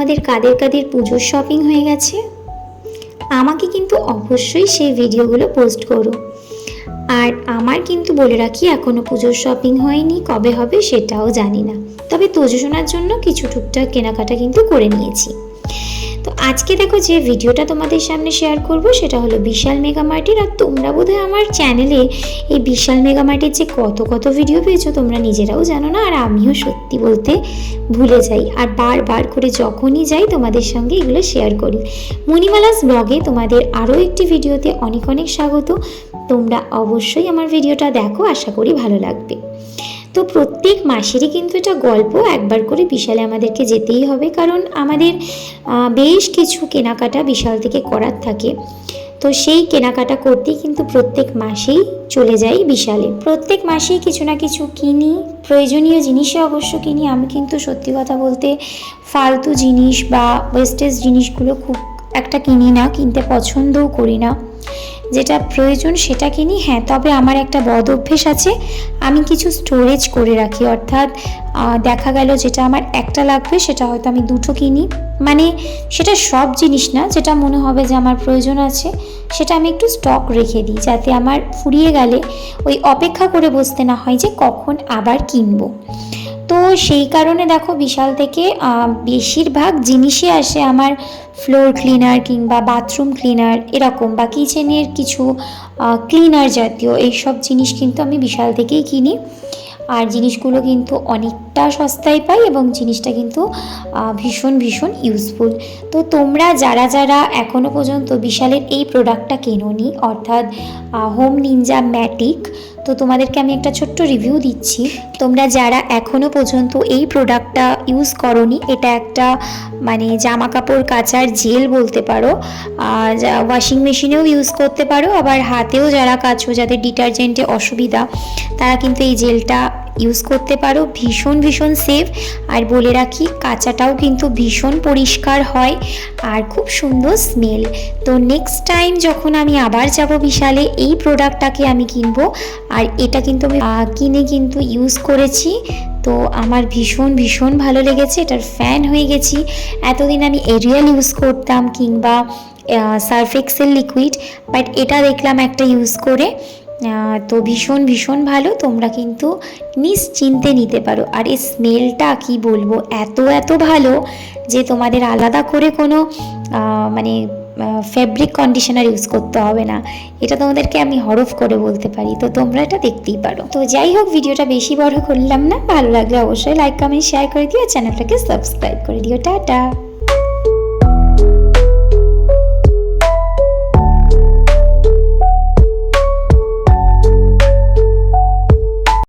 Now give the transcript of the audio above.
তোমাদের কাদের কাদের পুজোর শপিং হয়ে গেছে? আমাকে কিন্তু অবশ্যই সেই ভিডিওগুলো পোস্ট করো। আর আমার কিন্তু বলে রাখি, এখনও পুজোর শপিং হয়নি, কবে হবে সেটাও জানি না, তবে তোজো শোনার জন্য কিছু টুকটাক কেনাকাটা কিন্তু করে নিয়েছি। তো আজকে দেখো যে ভিডিওটা তোমাদের সামনে শেয়ার করব সেটা হলো বিশাল মেগা মার্টের। আর তোমরা বোধহয় আমার চ্যানেলে এই বিশাল মেগা মার্টের যে কত কত ভিডিও পেয়েছো তোমরা নিজেরাও জানো না, আর আমিও সত্যি বলতে ভুলে যাই, আর বারবার করে যখনই যাই তোমাদের সঙ্গে এগুলো শেয়ার করি। মণিমালাস ব্লগে তোমাদের আরও একটি ভিডিওতে অনেক অনেক স্বাগত। তোমরা অবশ্যই আমার ভিডিওটা দেখো, আশা করি ভালো লাগবে। তো প্রত্যেক মাসেরই কিন্তু এটা গল্প, একবার করে বিশালে আমাদেরকে যেতেই হবে, কারণ আমাদের বেশ কিছু কেনাকাটা বিশাল থেকে করার থাকে। তো সেই কেনাকাটা করতেই কিন্তু প্রত্যেক মাসেই চলে যাই বিশালে। প্রত্যেক মাসেই কিছু না কিছু কিনি, প্রয়োজনীয় জিনিসও অবশ্য কিনি। আমি কিন্তু সত্যি কথা বলতে ফালতু জিনিস বা ওয়েস্টেজ জিনিসগুলো খুব একটা কিনি না, কিনতে পছন্দও করি না। যেটা প্রয়োজন সেটা কিনি। হ্যাঁ, তবে আমার একটা বদ অভ্যেস আছে, আমি কিছু স্টোরেজ করে রাখি, অর্থাৎ দেখা গেল যেটা আমার একটা লাগবে সেটা হয়তো আমি দুটো কিনি। মানে সেটা সব জিনিস না, যেটা মনে হবে যে আমার প্রয়োজন আছে সেটা আমি একটু স্টক রেখে দিই, যাতে আমার ফুরিয়ে গেলে ওই অপেক্ষা করে বসতে না হয় যে কখন আবার কিনবো। তো সেই কারণে দেখো বিশাল থেকে বেশিরভাগ জিনিসই আসে আমার ফ্লোর ক্লিনার কিংবা বাথরুম ক্লিনার এরকম, বা কিচেনের কিছু ক্লিনার জাতীয় এইসব জিনিস কিন্তু আমি বিশাল থেকেই কিনি। আর জিনিসগুলো কিন্তু অনেকটা সস্তায় পাই এবং জিনিসটা কিন্তু ভীষণ ভীষণ ইউজফুল। তো তোমরা যারা যারা এখনও পর্যন্ত বিশালের এই প্রোডাক্টটা কেনোনি, অর্থাৎ হোম নিনজা ম্যাটিক, তো তোমাদেরকে আমি একটা ছোট্ট রিভিউ দিচ্ছি। তোমরা যারা এখনও পর্যন্ত এই প্রোডাক্টটা ইউজ করোনি, এটা একটা মানে জামা কাপড় কাচার জেল বলতে পারো, ওয়াশিং মেশিনেও ইউজ করতে পারো, আবার হাতেও যারা কাচো, যাদের ডিটারজেন্টে অসুবিধা তারা কিন্তু এই জেলটা ইউজ করতে পারো। ভীষণ ভীষণ সেফ, আর বলে রাখি কাঁচাটাও কিন্তু ভীষণ পরিষ্কার হয় আর খুব সুন্দর স্মেল। তো নেক্সট টাইম যখন আমি আবার যাব বিশালে, এই প্রোডাক্টটাকে আমি কিনবো। আর এটা কিন্তু আমি কিনে কিন্তু ইউজ করেছি, তো আমার ভীষণ ভীষণ ভালো লেগেছে, এটার ফ্যান হয়ে গেছি। এতদিন আমি এরিয়াল ইউজ করতাম কিংবা সার্ফ এক্সেল লিকুইড, বাট এটা দেখলাম একটা ইউজ করে, তো ভীষণ ভীষণ ভালো। তোমরা কিন্তু নিশ্চিন্তে নিতে পারো। আর এই স্মেলটা কি বলবো, এত এত ভালো যে তোমাদের আলাদা করে কোনো মানে ফ্যাব্রিক কন্ডিশনার ইউজ করতে হবে না। এটা তোমাদেরকে আমি হরফ করে বলতে পারি। তো তোমরা এটা দেখতেই পারো। তো যাই হোক, ভিডিওটা বেশি বড় করলাম না, ভালো লাগলে অবশ্যই লাইক কমেন্ট শেয়ার করে দিও, চ্যানেলটাকে সাবস্ক্রাইব করে দিও। টাটা।